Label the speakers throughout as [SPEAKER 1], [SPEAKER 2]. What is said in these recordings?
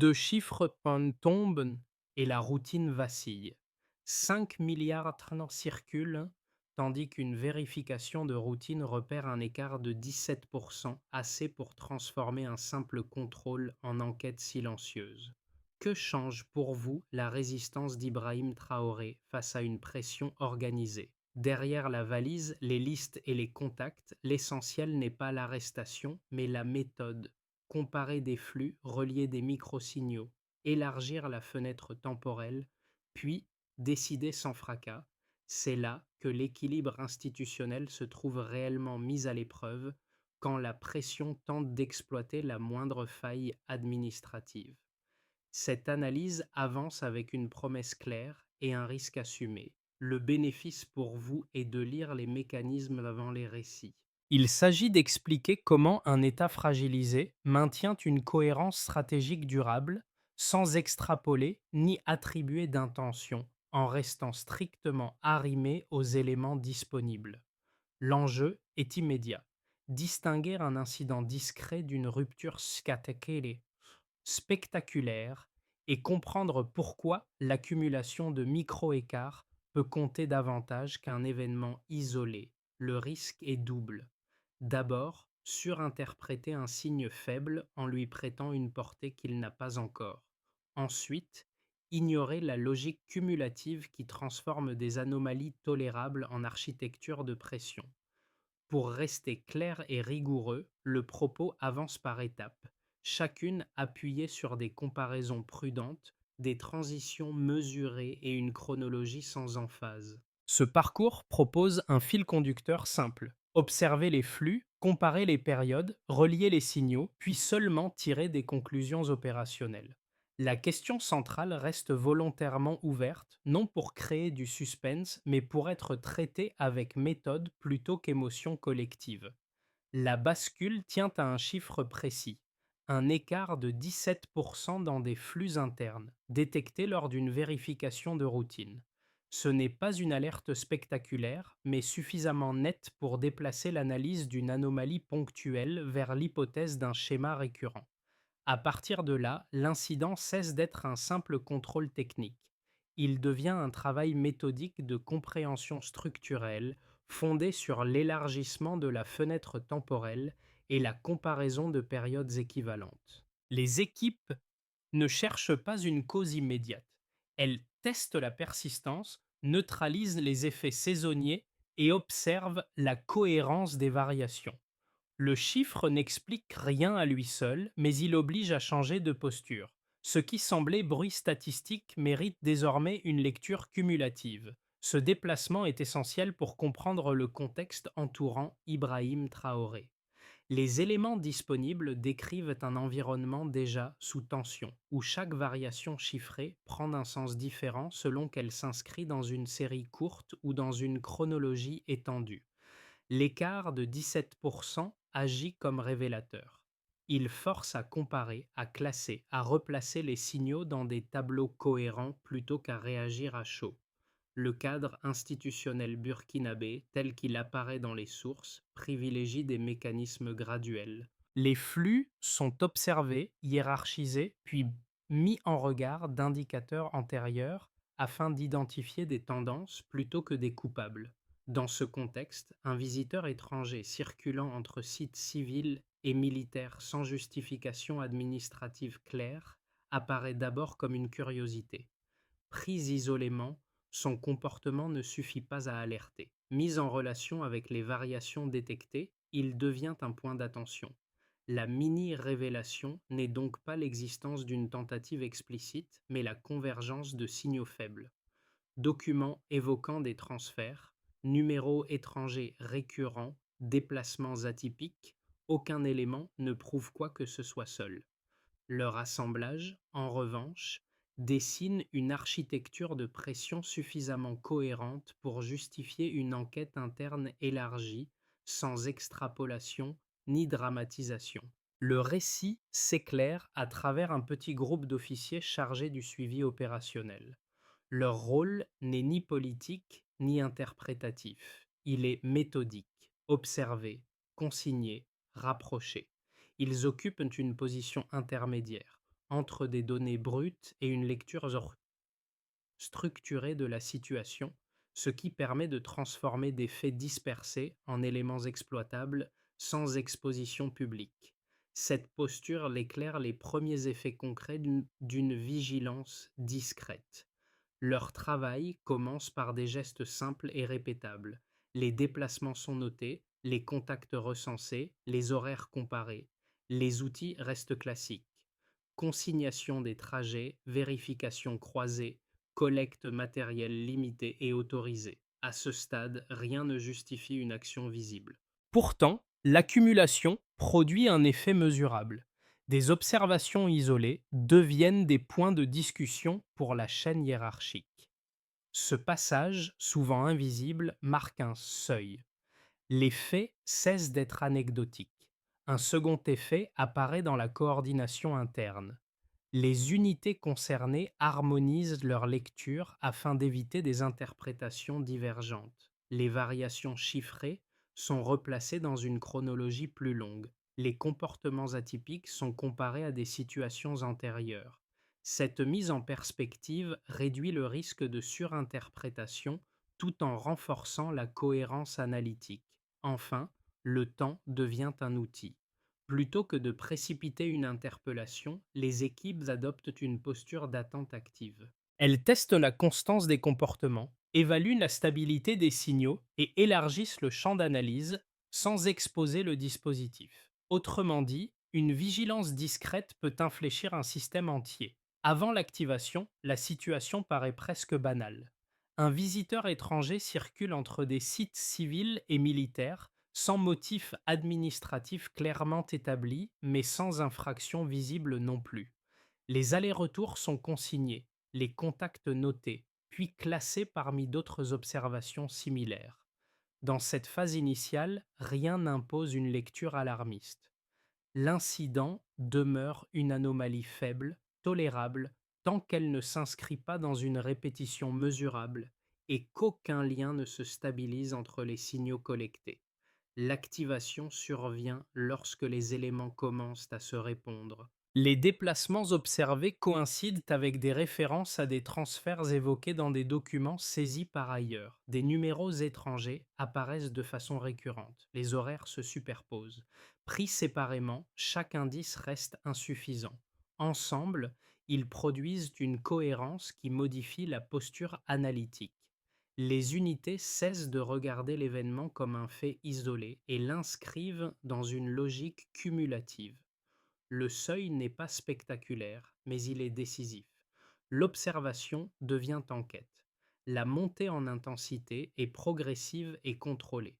[SPEAKER 1] Deux chiffres tombent et la routine vacille. 5 milliards circulent, tandis qu'une vérification de routine repère un écart de 17%, assez pour transformer un simple contrôle en enquête silencieuse. Que change pour vous la résistance d'Ibrahim Traoré face à une pression organisée? Derrière la valise, les listes et les contacts, l'essentiel n'est pas l'arrestation, mais la méthode. Comparer des flux, relier des microsignaux, élargir la fenêtre temporelle, puis décider sans fracas, c'est là que l'équilibre institutionnel se trouve réellement mis à l'épreuve quand la pression tente d'exploiter la moindre faille administrative. Cette analyse avance avec une promesse claire et un risque assumé. Le bénéfice pour vous est de lire les mécanismes avant les récits. Il s'agit d'expliquer comment un État fragilisé maintient une cohérence stratégique durable sans extrapoler ni attribuer d'intention, en restant strictement arrimé aux éléments disponibles. L'enjeu est immédiat. Distinguer un incident discret d'une rupture spectaculaire et comprendre pourquoi l'accumulation de micro-écarts peut compter davantage qu'un événement isolé. Le risque est double. D'abord, surinterpréter un signe faible en lui prêtant une portée qu'il n'a pas encore. Ensuite, ignorer la logique cumulative qui transforme des anomalies tolérables en architecture de pression. Pour rester clair et rigoureux, le propos avance par étapes, chacune appuyée sur des comparaisons prudentes, des transitions mesurées et une chronologie sans emphase. Ce parcours propose un fil conducteur simple. Observer les flux, comparer les périodes, relier les signaux, puis seulement tirer des conclusions opérationnelles. La question centrale reste volontairement ouverte, non pour créer du suspense, mais pour être traitée avec méthode plutôt qu'émotion collective. La bascule tient à un chiffre précis, un écart de 17% dans des flux internes, détectés lors d'une vérification de routine. Ce n'est pas une alerte spectaculaire, mais suffisamment nette pour déplacer l'analyse d'une anomalie ponctuelle vers l'hypothèse d'un schéma récurrent. À partir de là, l'incident cesse d'être un simple contrôle technique. Il devient un travail méthodique de compréhension structurelle fondé sur l'élargissement de la fenêtre temporelle et la comparaison de périodes équivalentes. Les équipes ne cherchent pas une cause immédiate. Elles testent la persistance, neutralisent les effets saisonniers et observent la cohérence des variations. Le chiffre n'explique rien à lui seul, mais il oblige à changer de posture. Ce qui semblait bruit statistique mérite désormais une lecture cumulative. Ce déplacement est essentiel pour comprendre le contexte entourant Ibrahim Traoré. Les éléments disponibles décrivent un environnement déjà sous tension, où chaque variation chiffrée prend un sens différent selon qu'elle s'inscrit dans une série courte ou dans une chronologie étendue. L'écart de 17% agit comme révélateur. Il force à comparer, à classer, à replacer les signaux dans des tableaux cohérents plutôt qu'à réagir à chaud. Le cadre institutionnel burkinabé, tel qu'il apparaît dans les sources, privilégie des mécanismes graduels. Les flux sont observés, hiérarchisés, puis mis en regard d'indicateurs antérieurs afin d'identifier des tendances plutôt que des coupables. Dans ce contexte, un visiteur étranger circulant entre sites civils et militaires sans justification administrative claire apparaît d'abord comme une curiosité. Pris isolément, son comportement ne suffit pas à alerter. Mis en relation avec les variations détectées, il devient un point d'attention. La mini-révélation n'est donc pas l'existence d'une tentative explicite, mais la convergence de signaux faibles. Documents évoquant des transferts, numéros étrangers récurrents, déplacements atypiques, aucun élément ne prouve quoi que ce soit seul. Leur assemblage, en revanche, dessine une architecture de pression suffisamment cohérente pour justifier une enquête interne élargie, sans extrapolation ni dramatisation. Le récit s'éclaire à travers un petit groupe d'officiers chargés du suivi opérationnel. Leur rôle n'est ni politique ni interprétatif. Il est méthodique, observé, consigné, rapproché. Ils occupent une position intermédiaire, entre des données brutes et une lecture structurée de la situation, ce qui permet de transformer des faits dispersés en éléments exploitables sans exposition publique. Cette posture éclaire les premiers effets concrets d'une vigilance discrète. Leur travail commence par des gestes simples et répétables. Les déplacements sont notés, les contacts recensés, les horaires comparés. Les outils restent classiques. Consignation des trajets, vérification croisée, collecte matérielle limitée et autorisée. À ce stade, rien ne justifie une action visible. Pourtant, l'accumulation produit un effet mesurable. Des observations isolées deviennent des points de discussion pour la chaîne hiérarchique. Ce passage, souvent invisible, marque un seuil. Les faits cessent d'être anecdotiques. Un second effet apparaît dans la coordination interne. Les unités concernées harmonisent leur lecture afin d'éviter des interprétations divergentes. Les variations chiffrées sont replacées dans une chronologie plus longue. Les comportements atypiques sont comparés à des situations antérieures. Cette mise en perspective réduit le risque de surinterprétation tout en renforçant la cohérence analytique. Enfin, le temps devient un outil. Plutôt que de précipiter une interpellation, les équipes adoptent une posture d'attente active. Elles testent la constance des comportements, évaluent la stabilité des signaux et élargissent le champ d'analyse sans exposer le dispositif. Autrement dit, une vigilance discrète peut infléchir un système entier. Avant l'activation, la situation paraît presque banale. Un visiteur étranger circule entre des sites civils et militaires sans motif administratif clairement établi, mais sans infraction visible non plus. Les allers-retours sont consignés, les contacts notés, puis classés parmi d'autres observations similaires. Dans cette phase initiale, rien n'impose une lecture alarmiste. L'incident demeure une anomalie faible, tolérable, tant qu'elle ne s'inscrit pas dans une répétition mesurable et qu'aucun lien ne se stabilise entre les signaux collectés. L'activation survient lorsque les éléments commencent à se répondre. Les déplacements observés coïncident avec des références à des transferts évoqués dans des documents saisis par ailleurs. Des numéros étrangers apparaissent de façon récurrente. Les horaires se superposent. Pris séparément, chaque indice reste insuffisant. Ensemble, ils produisent une cohérence qui modifie la posture analytique. Les unités cessent de regarder l'événement comme un fait isolé et l'inscrivent dans une logique cumulative. Le seuil n'est pas spectaculaire, mais il est décisif. L'observation devient enquête. La montée en intensité est progressive et contrôlée.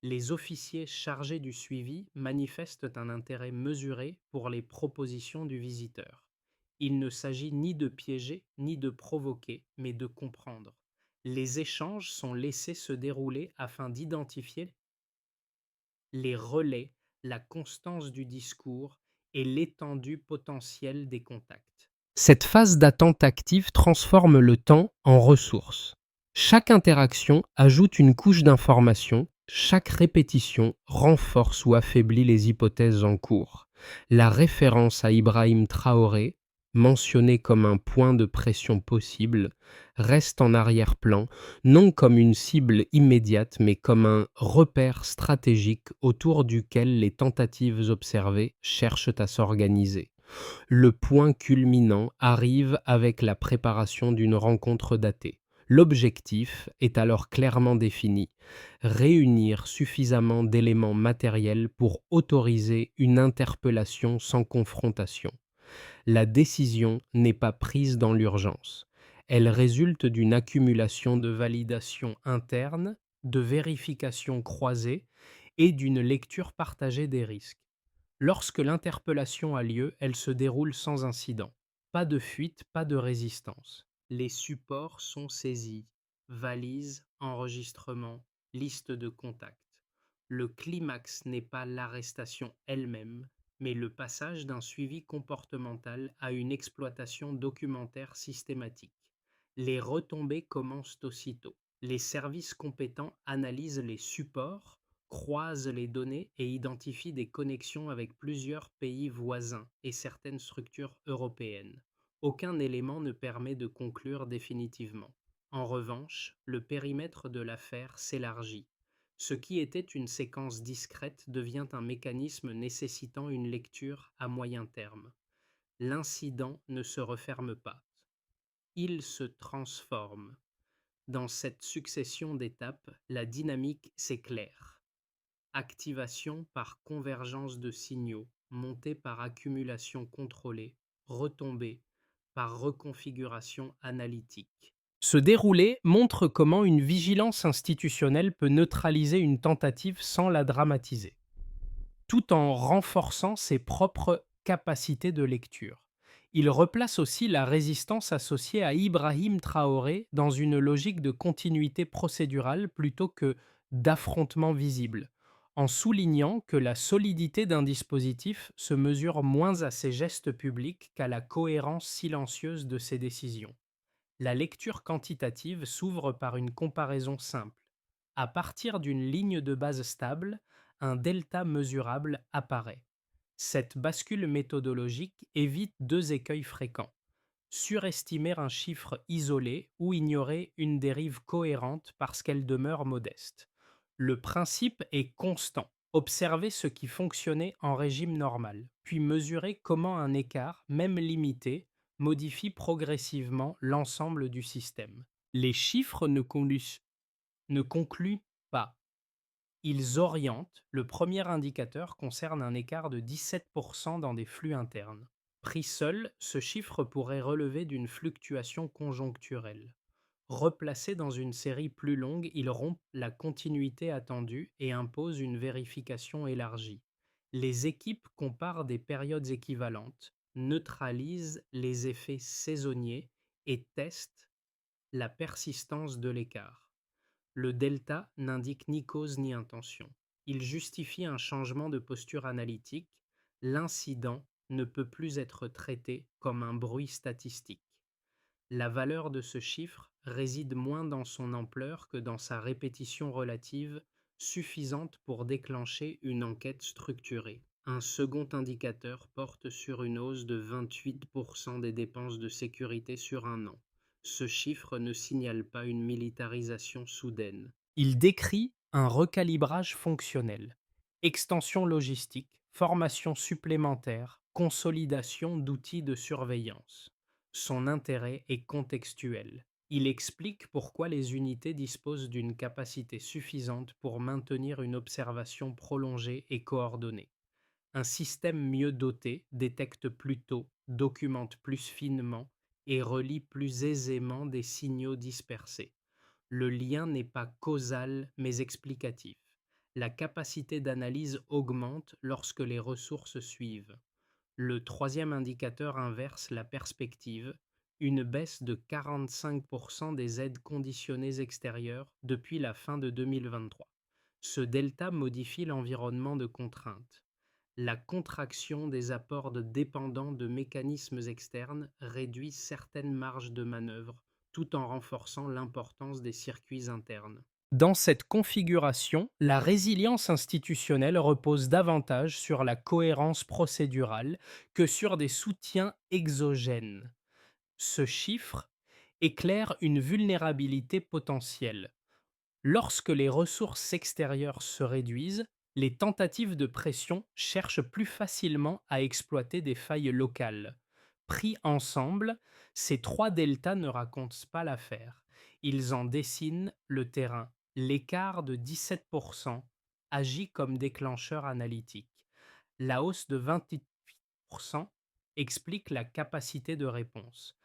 [SPEAKER 1] Les officiers chargés du suivi manifestent un intérêt mesuré pour les propositions du visiteur. Il ne s'agit ni de piéger ni de provoquer, mais de comprendre. Les échanges sont laissés se dérouler afin d'identifier les relais, la constance du discours et l'étendue potentielle des contacts. Cette phase d'attente active transforme le temps en ressources. Chaque interaction ajoute une couche d'information, chaque répétition renforce ou affaiblit les hypothèses en cours. La référence à Ibrahim Traoré, mentionné comme un point de pression possible, reste en arrière-plan, non comme une cible immédiate, mais comme un repère stratégique autour duquel les tentatives observées cherchent à s'organiser. Le point culminant arrive avec la préparation d'une rencontre datée. L'objectif est alors clairement défini: réunir suffisamment d'éléments matériels pour autoriser une interpellation sans confrontation. La décision n'est pas prise dans l'urgence. Elle résulte d'une accumulation de validation interne, de vérification croisée et d'une lecture partagée des risques. Lorsque l'interpellation a lieu, elle se déroule sans incident. Pas de fuite, pas de résistance. Les supports sont saisis. Valises, enregistrement, liste de contacts. Le climax n'est pas l'arrestation elle-même, mais le passage d'un suivi comportemental à une exploitation documentaire systématique. Les retombées commencent aussitôt. Les services compétents analysent les supports, croise les données et identifie des connexions avec plusieurs pays voisins et certaines structures européennes. Aucun élément ne permet de conclure définitivement. En revanche, le périmètre de l'affaire s'élargit. Ce qui était une séquence discrète devient un mécanisme nécessitant une lecture à moyen terme. L'incident ne se referme pas, il se transforme. Dans cette succession d'étapes, la dynamique s'éclaire. Activation par convergence de signaux, montée par accumulation contrôlée, retombée par reconfiguration analytique. Ce déroulé montre comment une vigilance institutionnelle peut neutraliser une tentative sans la dramatiser, tout en renforçant ses propres capacités de lecture. Il replace aussi la résistance associée à Ibrahim Traoré dans une logique de continuité procédurale plutôt que d'affrontement visible, en soulignant que la solidité d'un dispositif se mesure moins à ses gestes publics qu'à la cohérence silencieuse de ses décisions. La lecture quantitative s'ouvre par une comparaison simple. À partir d'une ligne de base stable, un delta mesurable apparaît. Cette bascule méthodologique évite deux écueils fréquents: surestimer un chiffre isolé ou ignorer une dérive cohérente parce qu'elle demeure modeste. Le principe est constant. Observer ce qui fonctionnait en régime normal, puis mesurer comment un écart, même limité, modifie progressivement l'ensemble du système. Les chiffres ne concluent pas. Ils orientent. Le premier indicateur concerne un écart de 17% dans des flux internes. Pris seul, ce chiffre pourrait relever d'une fluctuation conjoncturelle. Replacé dans une série plus longue, il rompt la continuité attendue et impose une vérification élargie. Les équipes comparent des périodes équivalentes, neutralisent les effets saisonniers et testent la persistance de l'écart. Le delta n'indique ni cause ni intention. Il justifie un changement de posture analytique. L'incident ne peut plus être traité comme un bruit statistique. La valeur de ce chiffre réside moins dans son ampleur que dans sa répétition relative, suffisante pour déclencher une enquête structurée. Un second indicateur porte sur une hausse de 28% des dépenses de sécurité sur un an. Ce chiffre ne signale pas une militarisation soudaine. Il décrit un recalibrage fonctionnel: extension logistique, formation supplémentaire, consolidation d'outils de surveillance. Son intérêt est contextuel. Il explique pourquoi les unités disposent d'une capacité suffisante pour maintenir une observation prolongée et coordonnée. Un système mieux doté détecte plus tôt, documente plus finement et relie plus aisément des signaux dispersés. Le lien n'est pas causal mais explicatif. La capacité d'analyse augmente lorsque les ressources suivent. Le troisième indicateur inverse la perspective: une baisse de 45% des aides conditionnées extérieures depuis la fin de 2023. Ce delta modifie l'environnement de contrainte. La contraction des apports dépendants de mécanismes externes réduit certaines marges de manœuvre tout en renforçant l'importance des circuits internes. Dans cette configuration, la résilience institutionnelle repose davantage sur la cohérence procédurale que sur des soutiens exogènes. Ce chiffre éclaire une vulnérabilité potentielle. Lorsque les ressources extérieures se réduisent, les tentatives de pression cherchent plus facilement à exploiter des failles locales. Pris ensemble, ces trois deltas ne racontent pas l'affaire. Ils en dessinent le terrain. L'écart de 17% agit comme déclencheur analytique. La hausse de 28% explique la capacité de réponse.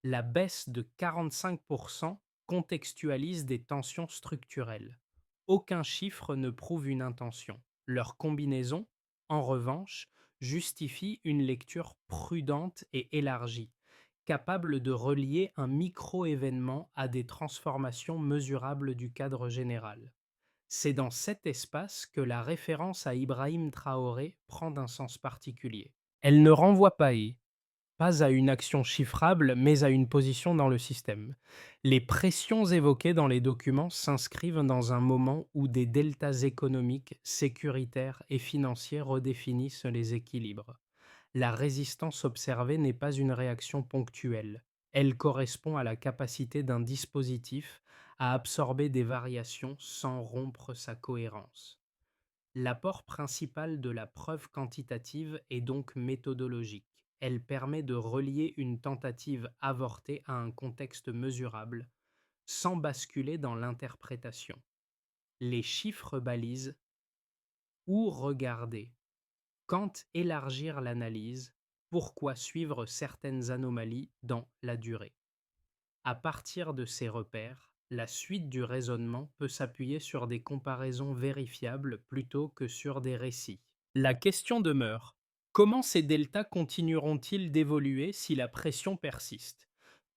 [SPEAKER 1] La baisse de 45% contextualise des tensions structurelles. Aucun chiffre ne prouve une intention. Leur combinaison, en revanche, justifie une lecture prudente et élargie, capable de relier un micro-événement à des transformations mesurables du cadre général. C'est dans cet espace que la référence à Ibrahim Traoré prend un sens particulier. Elle ne renvoie pas pas à une action chiffrable, mais à une position dans le système. Les pressions évoquées dans les documents s'inscrivent dans un moment où des deltas économiques, sécuritaires et financiers redéfinissent les équilibres. La résistance observée n'est pas une réaction ponctuelle. Elle correspond à la capacité d'un dispositif à absorber des variations sans rompre sa cohérence. L'apport principal de la preuve quantitative est donc méthodologique. Elle permet de relier une tentative avortée à un contexte mesurable, sans basculer dans l'interprétation. Les chiffres balisent où regarder, quand élargir l'analyse, pourquoi suivre certaines anomalies dans la durée. À partir de ces repères, la suite du raisonnement peut s'appuyer sur des comparaisons vérifiables plutôt que sur des récits. La question demeure: comment ces deltas continueront-ils d'évoluer si la pression persiste?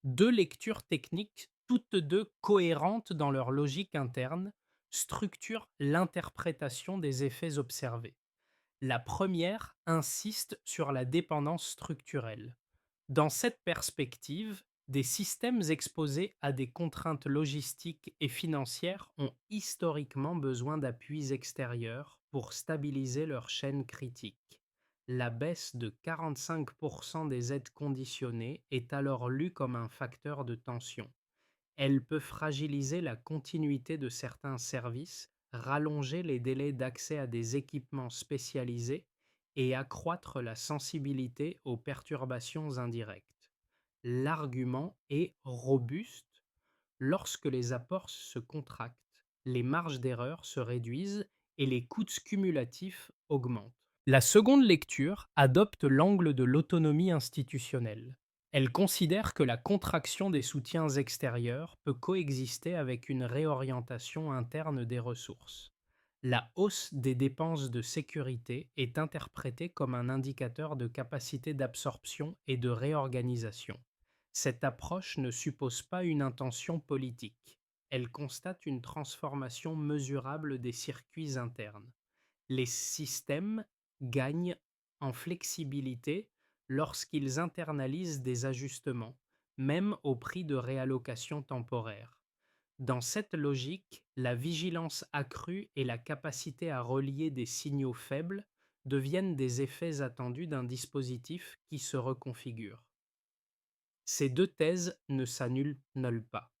[SPEAKER 1] Deux lectures techniques, toutes deux cohérentes dans leur logique interne, structurent l'interprétation des effets observés. La première insiste sur la dépendance structurelle. Dans cette perspective, des systèmes exposés à des contraintes logistiques et financières ont historiquement besoin d'appuis extérieurs pour stabiliser leur chaîne critique. La baisse de 45% des aides conditionnées est alors lue comme un facteur de tension. Elle peut fragiliser la continuité de certains services, rallonger les délais d'accès à des équipements spécialisés et accroître la sensibilité aux perturbations indirectes. L'argument est robuste. Lorsque les apports se contractent, les marges d'erreur se réduisent et les coûts cumulatifs augmentent. La seconde lecture adopte l'angle de l'autonomie institutionnelle. Elle considère que la contraction des soutiens extérieurs peut coexister avec une réorientation interne des ressources. La hausse des dépenses de sécurité est interprétée comme un indicateur de capacité d'absorption et de réorganisation. Cette approche ne suppose pas une intention politique. Elle constate une transformation mesurable des circuits internes. Les systèmes gagnent en flexibilité lorsqu'ils internalisent des ajustements, même au prix de réallocations temporaires. Dans cette logique, la vigilance accrue et la capacité à relier des signaux faibles deviennent des effets attendus d'un dispositif qui se reconfigure. Ces deux thèses ne s'annulent pas.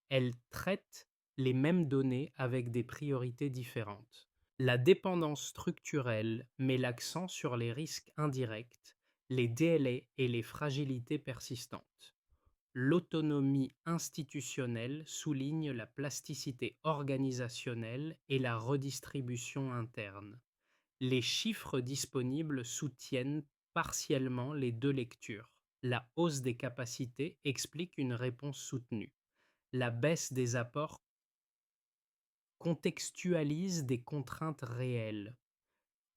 [SPEAKER 1] Elles traitent les mêmes données avec des priorités différentes. La dépendance structurelle met l'accent sur les risques indirects, les délais et les fragilités persistantes. L'autonomie institutionnelle souligne la plasticité organisationnelle et la redistribution interne. Les chiffres disponibles soutiennent partiellement les deux lectures. La hausse des capacités explique une réponse soutenue. La baisse des apports contextualise des contraintes réelles.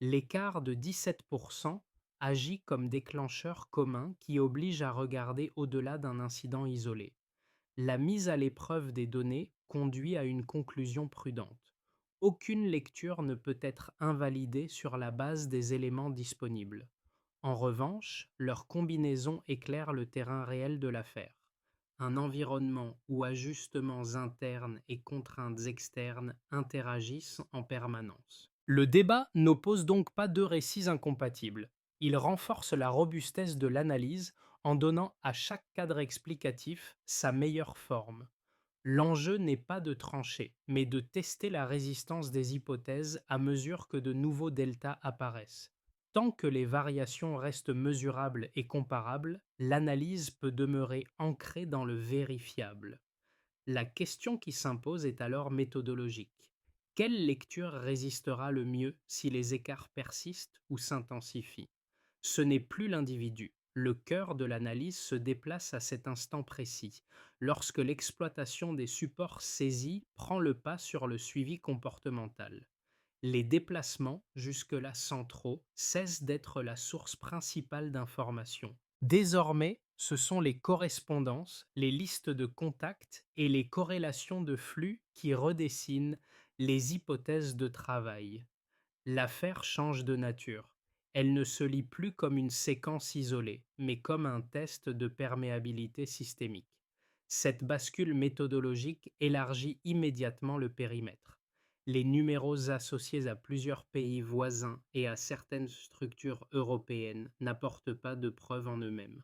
[SPEAKER 1] L'écart de 17% agit comme déclencheur commun qui oblige à regarder au-delà d'un incident isolé. La mise à l'épreuve des données conduit à une conclusion prudente. Aucune lecture ne peut être invalidée sur la base des éléments disponibles. En revanche, leur combinaison éclaire le terrain réel de l'affaire. Un environnement où ajustements internes et contraintes externes interagissent en permanence. Le débat n'oppose donc pas deux récits incompatibles. Il renforce la robustesse de l'analyse en donnant à chaque cadre explicatif sa meilleure forme. L'enjeu n'est pas de trancher, mais de tester la résistance des hypothèses à mesure que de nouveaux deltas apparaissent. Tant que les variations restent mesurables et comparables, l'analyse peut demeurer ancrée dans le vérifiable. La question qui s'impose est alors méthodologique. Quelle lecture résistera le mieux si les écarts persistent ou s'intensifient? Ce n'est plus l'individu. Le cœur de l'analyse se déplace à cet instant précis, lorsque l'exploitation des supports saisis prend le pas sur le suivi comportemental. Les déplacements, jusque-là centraux, cessent d'être la source principale d'information. Désormais, ce sont les correspondances, les listes de contacts et les corrélations de flux qui redessinent les hypothèses de travail. L'affaire change de nature. Elle ne se lit plus comme une séquence isolée, mais comme un test de perméabilité systémique. Cette bascule méthodologique élargit immédiatement le périmètre. Les numéros associés à plusieurs pays voisins et à certaines structures européennes n'apportent pas de preuves en eux-mêmes.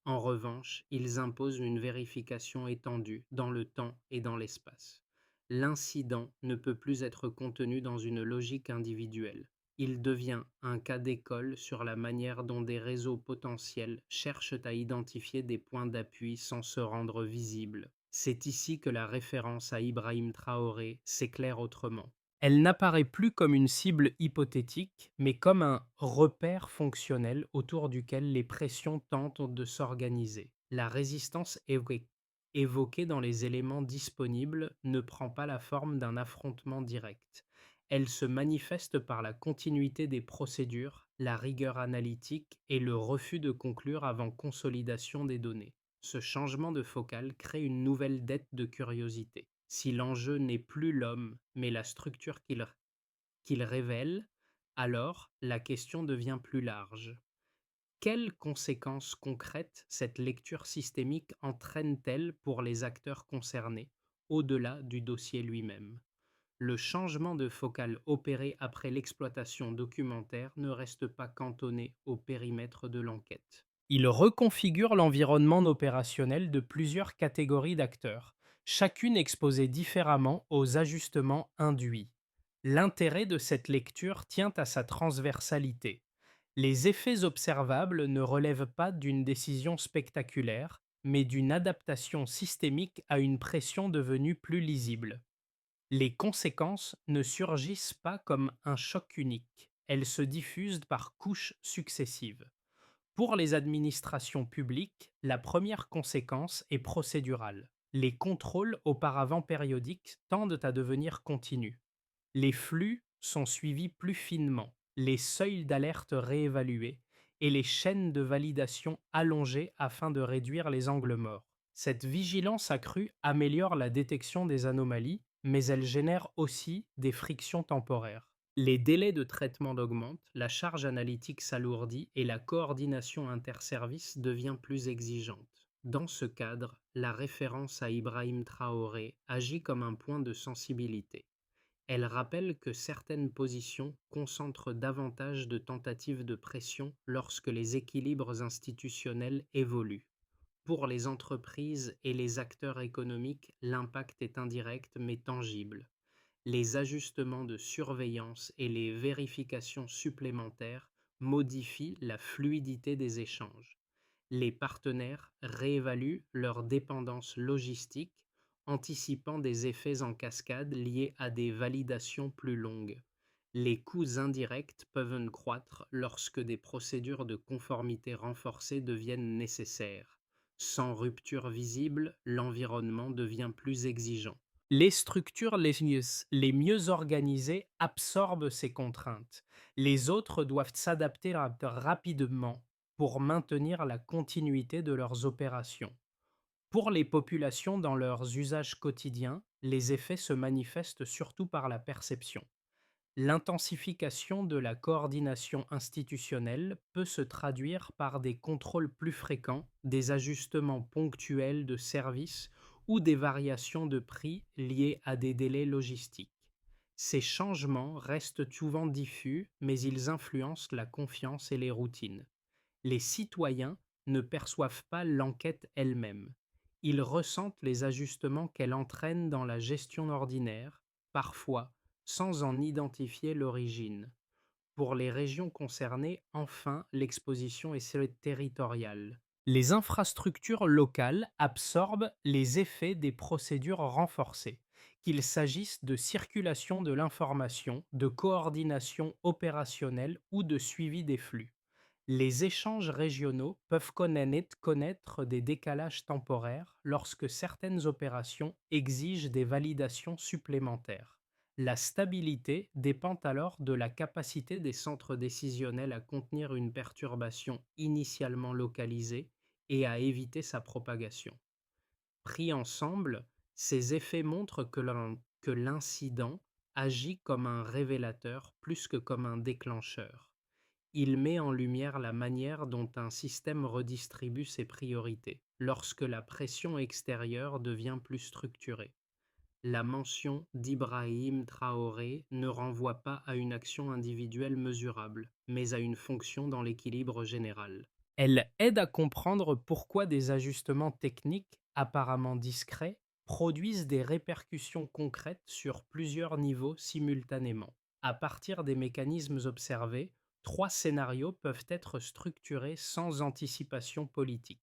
[SPEAKER 1] En revanche, ils imposent une vérification étendue dans le temps et dans l'espace. L'incident ne peut plus être contenu dans une logique individuelle. Il devient un cas d'école sur la manière dont des réseaux potentiels cherchent à identifier des points d'appui sans se rendre visibles. C'est ici que la référence à Ibrahim Traoré s'éclaire autrement. Elle n'apparaît plus comme une cible hypothétique, mais comme un repère fonctionnel autour duquel les pressions tentent de s'organiser. La résistance évoquée dans les éléments disponibles ne prend pas la forme d'un affrontement direct. Elle se manifeste par la continuité des procédures, la rigueur analytique et le refus de conclure avant consolidation des données. Ce changement de focale crée une nouvelle dette de curiosité. Si l'enjeu n'est plus l'homme, mais la structure qu'il révèle, alors la question devient plus large. Quelles conséquences concrètes cette lecture systémique entraîne-t-elle pour les acteurs concernés, au-delà du dossier lui-même? Le changement de focale opéré après l'exploitation documentaire ne reste pas cantonné au périmètre de l'enquête. Il reconfigure l'environnement opérationnel de plusieurs catégories d'acteurs, chacune exposée différemment aux ajustements induits. L'intérêt de cette lecture tient à sa transversalité. Les effets observables ne relèvent pas d'une décision spectaculaire, mais d'une adaptation systémique à une pression devenue plus lisible. Les conséquences ne surgissent pas comme un choc unique, elles se diffusent par couches successives. Pour les administrations publiques, la première conséquence est procédurale. Les contrôles auparavant périodiques tendent à devenir continus. Les flux sont suivis plus finement, les seuils d'alerte réévalués et les chaînes de validation allongées afin de réduire les angles morts. Cette vigilance accrue améliore la détection des anomalies, mais elle génère aussi des frictions temporaires. Les délais de traitement augmentent, la charge analytique s'alourdit et la coordination interservices devient plus exigeante. Dans ce cadre, la référence à Ibrahim Traoré agit comme un point de sensibilité. Elle rappelle que certaines positions concentrent davantage de tentatives de pression lorsque les équilibres institutionnels évoluent. Pour les entreprises et les acteurs économiques, l'impact est indirect mais tangible. Les ajustements de surveillance et les vérifications supplémentaires modifient la fluidité des échanges. Les partenaires réévaluent leur dépendance logistique, anticipant des effets en cascade liés à des validations plus longues. Les coûts indirects peuvent croître lorsque des procédures de conformité renforcées deviennent nécessaires. Sans rupture visible, l'environnement devient plus exigeant. Les structures les mieux organisées absorbent ces contraintes. Les autres doivent s'adapter rapidement pour maintenir la continuité de leurs opérations. Pour les populations dans leurs usages quotidiens, les effets se manifestent surtout par la perception. L'intensification de la coordination institutionnelle peut se traduire par des contrôles plus fréquents, des ajustements ponctuels de services ou des variations de prix liées à des délais logistiques. Ces changements restent souvent diffus, mais ils influencent la confiance et les routines. Les citoyens ne perçoivent pas l'enquête elle-même. Ils ressentent les ajustements qu'elle entraîne dans la gestion ordinaire, parfois sans en identifier l'origine. Pour les régions concernées, enfin, l'exposition est territoriale. Les infrastructures locales absorbent les effets des procédures renforcées, qu'il s'agisse de circulation de l'information, de coordination opérationnelle ou de suivi des flux. Les échanges régionaux peuvent connaître des décalages temporaires lorsque certaines opérations exigent des validations supplémentaires. La stabilité dépend alors de la capacité des centres décisionnels à contenir une perturbation initialement localisée et à éviter sa propagation. Pris ensemble, ces effets montrent que l'incident agit comme un révélateur plus que comme un déclencheur. Il met en lumière la manière dont un système redistribue ses priorités lorsque la pression extérieure devient plus structurée. La mention d'Ibrahim Traoré ne renvoie pas à une action individuelle mesurable, mais à une fonction dans l'équilibre général. Elle aide à comprendre pourquoi des ajustements techniques apparemment discrets produisent des répercussions concrètes sur plusieurs niveaux simultanément. À partir des mécanismes observés, trois scénarios peuvent être structurés sans anticipation politique.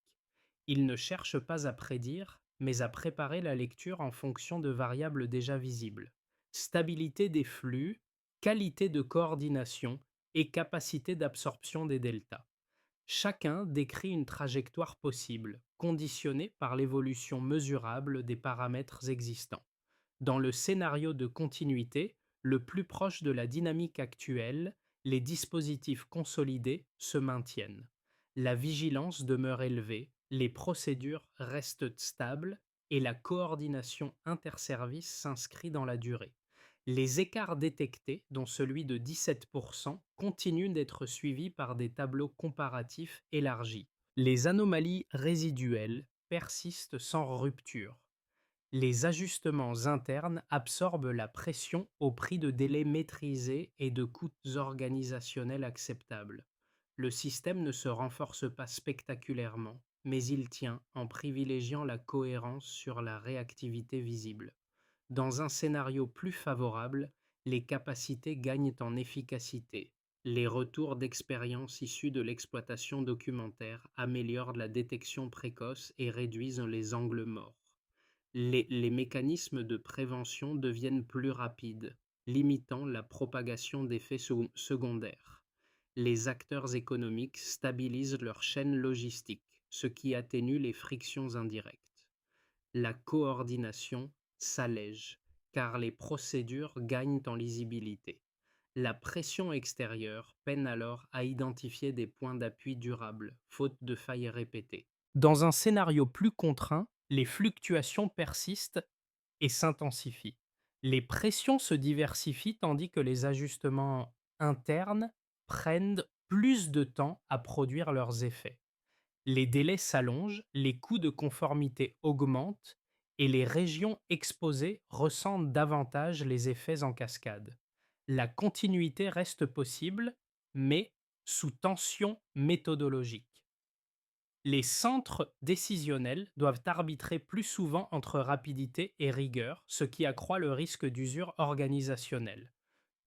[SPEAKER 1] Ils ne cherchent pas à prédire, mais à préparer la lecture en fonction de variables déjà visibles. Stabilité des flux, qualité de coordination et capacité d'absorption des deltas. Chacun décrit une trajectoire possible, conditionnée par l'évolution mesurable des paramètres existants. Dans le scénario de continuité, le plus proche de la dynamique actuelle, les dispositifs consolidés se maintiennent. La vigilance demeure élevée, les procédures restent stables et la coordination interservices s'inscrit dans la durée. Les écarts détectés, dont celui de 17%, continuent d'être suivis par des tableaux comparatifs élargis. Les anomalies résiduelles persistent sans rupture. Les ajustements internes absorbent la pression au prix de délais maîtrisés et de coûts organisationnels acceptables. Le système ne se renforce pas spectaculairement, mais il tient en privilégiant la cohérence sur la réactivité visible. Dans un scénario plus favorable, les capacités gagnent en efficacité. Les retours d'expérience issus de l'exploitation documentaire améliorent la détection précoce et réduisent les angles morts. Les mécanismes de prévention deviennent plus rapides, limitant la propagation d'effets secondaires. Les acteurs économiques stabilisent leur chaîne logistique, ce qui atténue les frictions indirectes. La coordination s'allège, car les procédures gagnent en lisibilité. La pression extérieure peine alors à identifier des points d'appui durables, faute de failles répétées. Dans un scénario plus contraint, les fluctuations persistent et s'intensifient. Les pressions se diversifient tandis que les ajustements internes prennent plus de temps à produire leurs effets. Les délais s'allongent, les coûts de conformité augmentent et les régions exposées ressentent davantage les effets en cascade. La continuité reste possible, mais sous tension méthodologique. Les centres décisionnels doivent arbitrer plus souvent entre rapidité et rigueur, ce qui accroît le risque d'usure organisationnelle.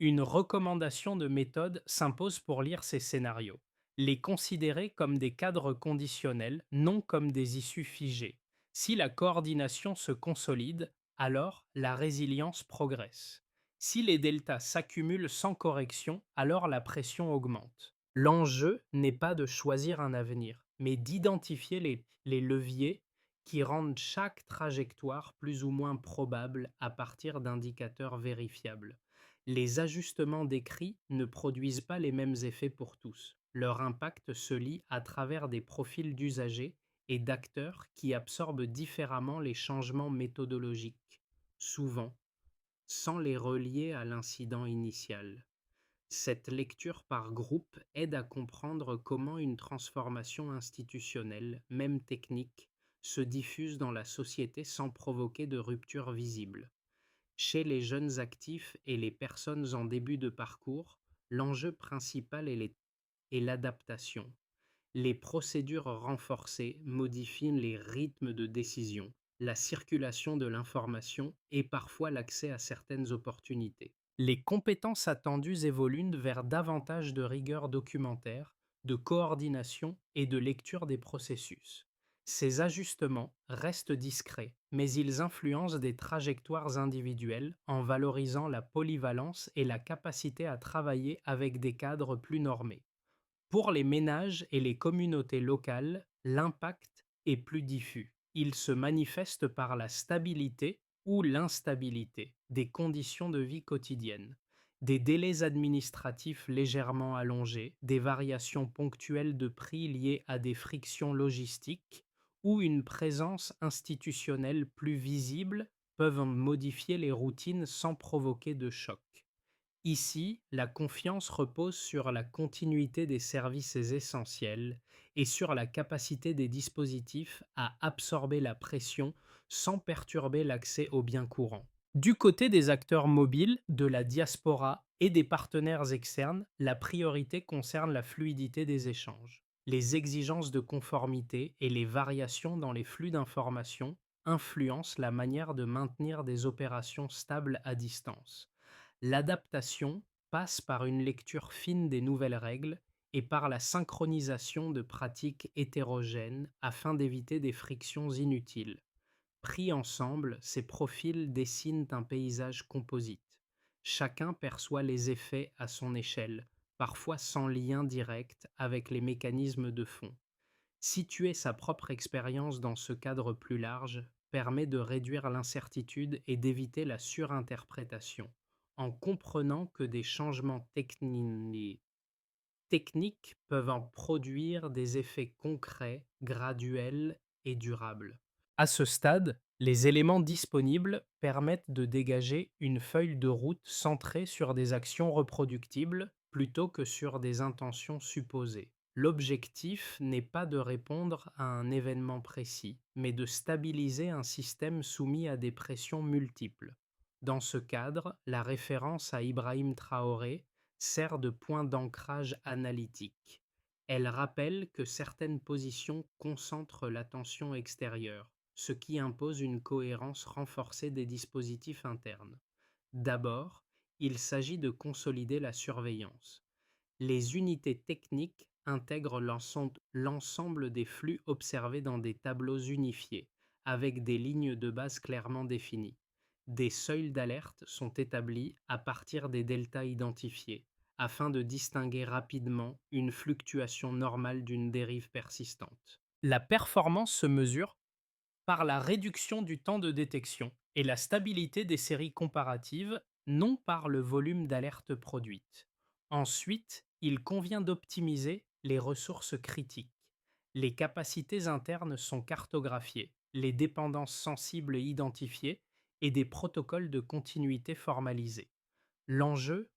[SPEAKER 1] Une recommandation de méthode s'impose pour lire ces scénarios. Les considérer comme des cadres conditionnels, non comme des issues figées. Si la coordination se consolide, alors la résilience progresse. Si les deltas s'accumulent sans correction, alors la pression augmente. L'enjeu n'est pas de choisir un avenir, mais d'identifier les leviers qui rendent chaque trajectoire plus ou moins probable à partir d'indicateurs vérifiables. Les ajustements décrits ne produisent pas les mêmes effets pour tous. Leur impact se lie à travers des profils d'usagers et d'acteurs qui absorbent différemment les changements méthodologiques, souvent sans les relier à l'incident initial. Cette lecture par groupe aide à comprendre comment une transformation institutionnelle, même technique, se diffuse dans la société sans provoquer de rupture visible. Chez les jeunes actifs et les personnes en début de parcours, l'enjeu principal est l'adaptation. Les procédures renforcées modifient les rythmes de décision, la circulation de l'information et parfois l'accès à certaines opportunités. Les compétences attendues évoluent vers davantage de rigueur documentaire, de coordination et de lecture des processus. Ces ajustements restent discrets, mais ils influencent des trajectoires individuelles en valorisant la polyvalence et la capacité à travailler avec des cadres plus normés. Pour les ménages et les communautés locales, l'impact est plus diffus. Il se manifeste par la stabilité ou l'instabilité des conditions de vie quotidiennes, des délais administratifs légèrement allongés, des variations ponctuelles de prix liées à des frictions logistiques ou une présence institutionnelle plus visible peuvent modifier les routines sans provoquer de choc. Ici, la confiance repose sur la continuité des services essentiels et sur la capacité des dispositifs à absorber la pression sans perturber l'accès aux biens courants. Du côté des acteurs mobiles, de la diaspora et des partenaires externes, la priorité concerne la fluidité des échanges. Les exigences de conformité et les variations dans les flux d'informations influencent la manière de maintenir des opérations stables à distance. L'adaptation passe par une lecture fine des nouvelles règles et par la synchronisation de pratiques hétérogènes afin d'éviter des frictions inutiles. Pris ensemble, ces profils dessinent un paysage composite. Chacun perçoit les effets à son échelle, parfois sans lien direct avec les mécanismes de fond. Situer sa propre expérience dans ce cadre plus large permet de réduire l'incertitude et d'éviter la surinterprétation, en comprenant que des changements techniques peuvent en produire des effets concrets, graduels et durables. À ce stade, les éléments disponibles permettent de dégager une feuille de route centrée sur des actions reproductibles plutôt que sur des intentions supposées. L'objectif n'est pas de répondre à un événement précis, mais de stabiliser un système soumis à des pressions multiples. Dans ce cadre, la référence à Ibrahim Traoré sert de point d'ancrage analytique. Elle rappelle que certaines positions concentrent l'attention extérieure, ce qui impose une cohérence renforcée des dispositifs internes. D'abord, il s'agit de consolider la surveillance. Les unités techniques intègrent l'ensemble des flux observés dans des tableaux unifiés, avec des lignes de base clairement définies. Des seuils d'alerte sont établis à partir des deltas identifiés, afin de distinguer rapidement une fluctuation normale d'une dérive persistante. La performance se mesure par la réduction du temps de détection et la stabilité des séries comparatives, non par le volume d'alertes produites. Ensuite, il convient d'optimiser les ressources critiques. Les capacités internes sont cartographiées, les dépendances sensibles identifiées et des protocoles de continuité formalisés. L'enjeu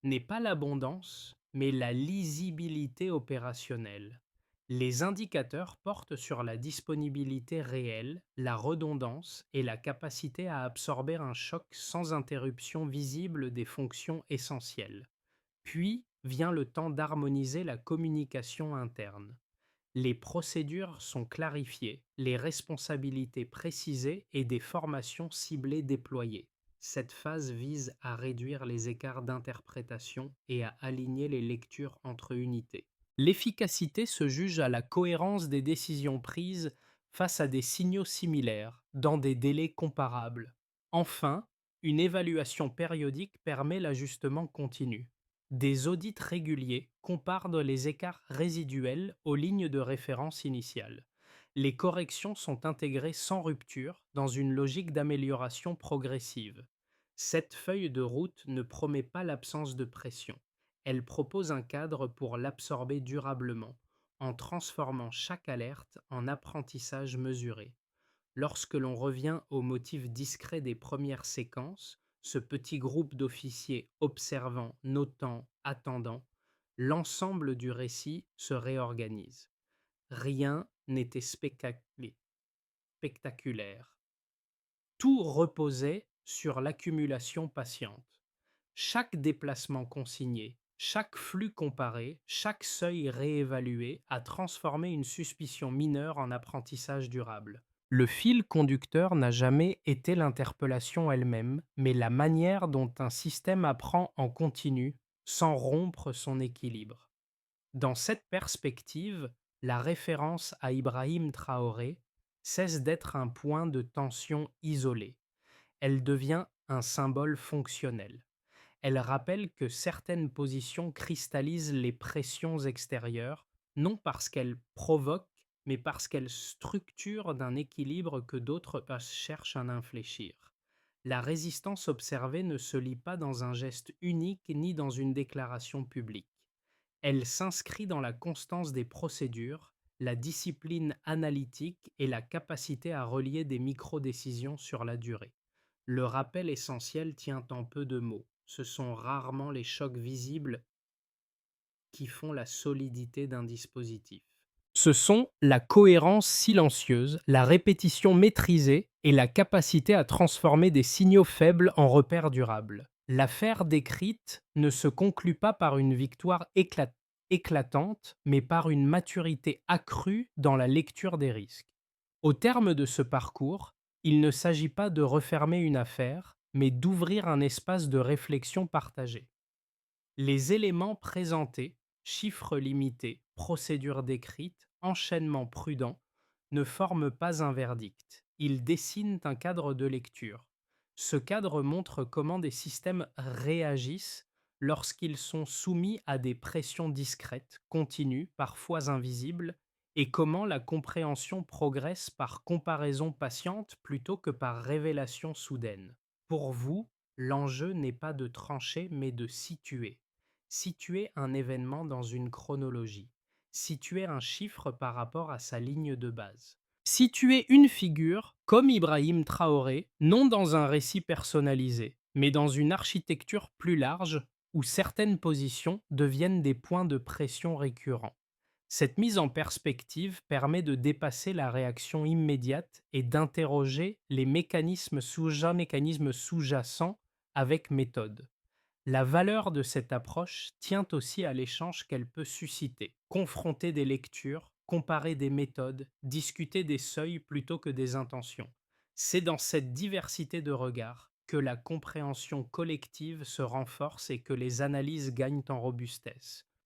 [SPEAKER 1] n'est pas l'abondance, mais la lisibilité opérationnelle. Les indicateurs portent sur la disponibilité réelle, la redondance et la capacité à absorber un choc sans interruption visible des fonctions essentielles. Puis vient le temps d'harmoniser la communication interne. Les procédures sont clarifiées, les responsabilités précisées et des formations ciblées déployées. Cette phase vise à réduire les écarts d'interprétation et à aligner les lectures entre unités. L'efficacité se juge à la cohérence des décisions prises face à des signaux similaires, dans des délais comparables. Enfin, une évaluation périodique permet l'ajustement continu. Des audits réguliers comparent les écarts résiduels aux lignes de référence initiales. Les corrections sont intégrées sans rupture dans une logique d'amélioration progressive. Cette feuille de route ne promet pas l'absence de pression. Elle propose un cadre pour l'absorber durablement, en transformant chaque alerte en apprentissage mesuré. Lorsque l'on revient au motif discret des premières séquences, ce petit groupe d'officiers observant, notant, attendant, l'ensemble du récit se réorganise. Rien n'était spectaculaire. Tout reposait sur l'accumulation patiente. Chaque déplacement consigné, chaque flux comparé, chaque seuil réévalué a transformé une suspicion mineure en apprentissage durable. Le fil conducteur n'a jamais été l'interpellation elle-même, mais la manière dont un système apprend en continu sans rompre son équilibre. Dans cette perspective, la référence à Ibrahim Traoré cesse d'être un point de tension isolé. Elle devient un symbole fonctionnel. Elle rappelle que certaines positions cristallisent les pressions extérieures, non parce qu'elles provoquent, mais parce qu'elles structurent d'un équilibre que d'autres cherchent à infléchir. La résistance observée ne se lie pas dans un geste unique ni dans une déclaration publique. Elle s'inscrit dans la constance des procédures, la discipline analytique et la capacité à relier des micro-décisions sur la durée. Le rappel essentiel tient en peu de mots. Ce sont rarement les chocs visibles qui font la solidité d'un dispositif. Ce sont la cohérence silencieuse, la répétition maîtrisée et la capacité à transformer des signaux faibles en repères durables. L'affaire décrite ne se conclut pas par une victoire éclatante, mais par une maturité accrue dans la lecture des risques. Au terme de ce parcours, il ne s'agit pas de refermer une affaire, mais d'ouvrir un espace de réflexion partagée. Les éléments présentés, chiffres limités, procédure décrite, enchaînement prudent, ne forment pas un verdict. Ils dessinent un cadre de lecture. Ce cadre montre comment des systèmes réagissent lorsqu'ils sont soumis à des pressions discrètes, continues, parfois invisibles, et comment la compréhension progresse par comparaison patiente plutôt que par révélation soudaine. Pour vous, l'enjeu n'est pas de trancher mais de situer. Situer un événement dans une chronologie. Situer un chiffre par rapport à sa ligne de base. Situer une figure, comme Ibrahim Traoré, non dans un récit personnalisé, mais dans une architecture plus large où certaines positions deviennent des points de pression récurrents. Cette mise en perspective permet de dépasser la réaction immédiate et d'interroger les mécanismes sous-jacents avec méthode. La valeur de cette approche tient aussi à l'échange qu'elle peut susciter. Confronter des lectures, comparer des méthodes, discuter des seuils plutôt que des intentions. C'est dans cette diversité de regards que la compréhension collective se renforce et que les analyses gagnent en robustesse.